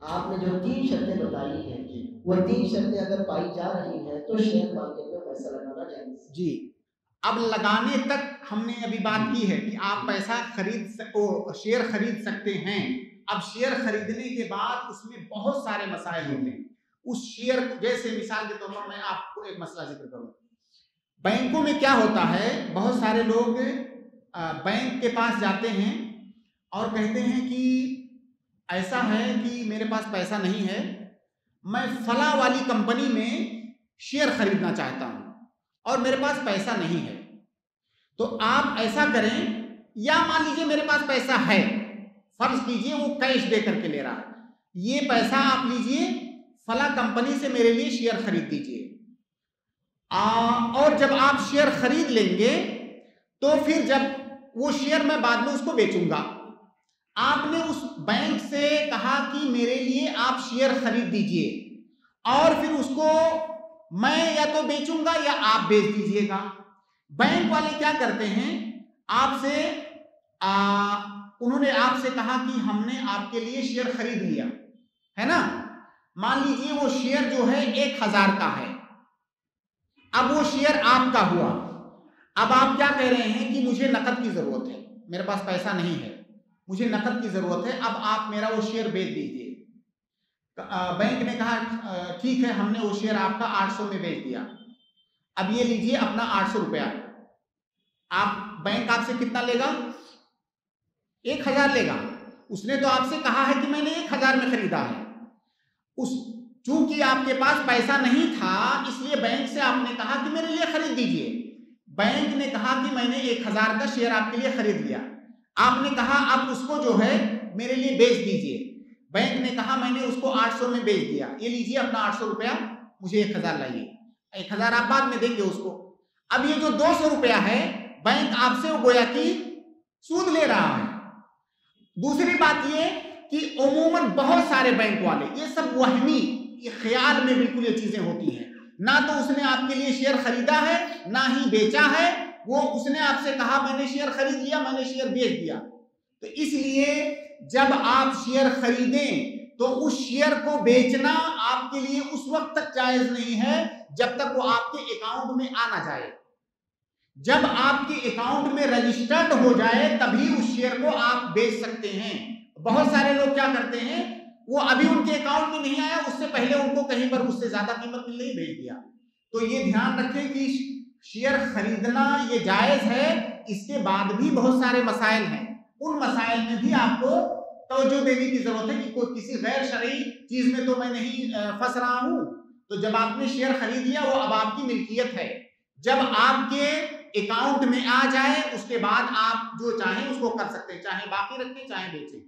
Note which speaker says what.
Speaker 1: आपने जो 3 शर्तें बताई हैं,
Speaker 2: जी।
Speaker 1: वो 3 शर्तें अगर पाई जा रही हैं, तो शेयर मार्केट में पैसा लगाना जायज़ है।
Speaker 2: जी। अब लगाने तक हमने अभी बात की है कि आप
Speaker 1: जी।
Speaker 2: पैसा शेयर खरीद सकते हैं। अब शेयर खरीदने के बाद उसमें बहुत सारे मसाइल
Speaker 1: जी,
Speaker 2: होते हैं। उस शेयर जैसे मिसाल के तौर पर मैं आपको एक मसला ज़िक्र करूँ। बैंकों में क्या होता है, बहुत सारे लोग बैंक के पास जाते हैं और कहते हैं कि ऐसा है कि मेरे पास पैसा नहीं है, मैं फलाँ वाली कंपनी में शेयर खरीदना चाहता हूँ और मेरे पास पैसा नहीं है। तो आप ऐसा करें, या मान लीजिए मेरे पास पैसा है, फर्ज कीजिए वो कैश दे करके ले रहा है, ये पैसा आप लीजिए, फला कंपनी से मेरे लिए शेयर खरीद दीजिए। और जब आप शेयर खरीद लेंगे तो फिर जब वो शेयर मैं बाद में उसको बेचूंगा। आपने उस बैंक से कहा कि मेरे लिए आप शेयर खरीद दीजिए और फिर उसको मैं या तो बेचूंगा या आप बेच दीजिएगा। बैंक वाले क्या करते हैं, आपसे उन्होंने आपसे कहा कि हमने आपके लिए शेयर खरीद लिया, है ना? मान लीजिए वो शेयर जो है 1000 का है। अब वो शेयर आपका हुआ। अब आप क्या कह रहे हैं कि मुझे नकद की जरूरत है, मेरे पास पैसा नहीं है, मुझे नकद की जरूरत है, अब आप मेरा वो शेयर बेच दीजिए। बैंक ने कहा ठीक है, हमने वो शेयर आपका 800 में बेच दिया, अब ये लीजिए अपना 800 रुपया। आप बैंक आपसे कितना लेगा? 1000 लेगा। उसने तो आपसे कहा है कि मैंने 1000 में खरीदा है। उस चूंकि आपके पास पैसा नहीं था, इसलिए बैंक से आपने कहा कि मेरे लिए खरीद दीजिए। बैंक ने कहा कि मैंने 1000 का शेयर आपके लिए खरीद लिया। आपने कहा अब उसको जो है मेरे लिए बेच दीजिए। बैंक ने कहा मैंने उसको 800 में बेच दिया, ये लीजिए अपना 800 रुपया, मुझे 1000 लाइए। 1000 आप बाद में देंगे उसको। अब ये जो 200 रुपया है, बैंक आपसे वो गोया कि सूद ले रहा है। दूसरी बात ये कि अमूमन बहुत सारे बैंक वाले ये सब वहमी, ये ख्याल में बिल्कुल ये चीजें होती हैं। ना तो उसने आपके लिए शेयर खरीदा है, ना ही बेचा है। वो उसने आपसे कहा मैंने शेयर खरीद लिया, मैंने शेयर बेच दिया। तो इसलिए जब आप शेयर खरीदें तो उस शेयर को बेचना आपके लिए उस वक्त तक जायज नहीं है जब तक वो आपके अकाउंट में आ ना जाए। जब आपके अकाउंट में रजिस्टर्ड हो जाए तभी उस शेयर को आप बेच सकते हैं। बहुत सारे लोग क्या करते हैं, वो अभी उनके अकाउंट में नहीं आया, उससे पहले उनको कहीं पर उससे ज्यादा कीमत मिल रही भेज दिया। तो ये ध्यान रखें कि शेयर खरीदना ये जायज है, इसके बाद भी बहुत सारे मसाइल हैं। उन मसाइल में भी आपको तवज्जो देने की जरूरत है कि कोई किसी गैर शरई चीज में तो मैं नहीं फंस रहा हूं। तो जब आपने शेयर खरीद लिया वो अब आपकी मिल्कियत है। जब आपके अकाउंट में आ जाए उसके बाद आप जो चाहें उसको कर सकते हैं, चाहे बाकी रखें चाहे बेचें।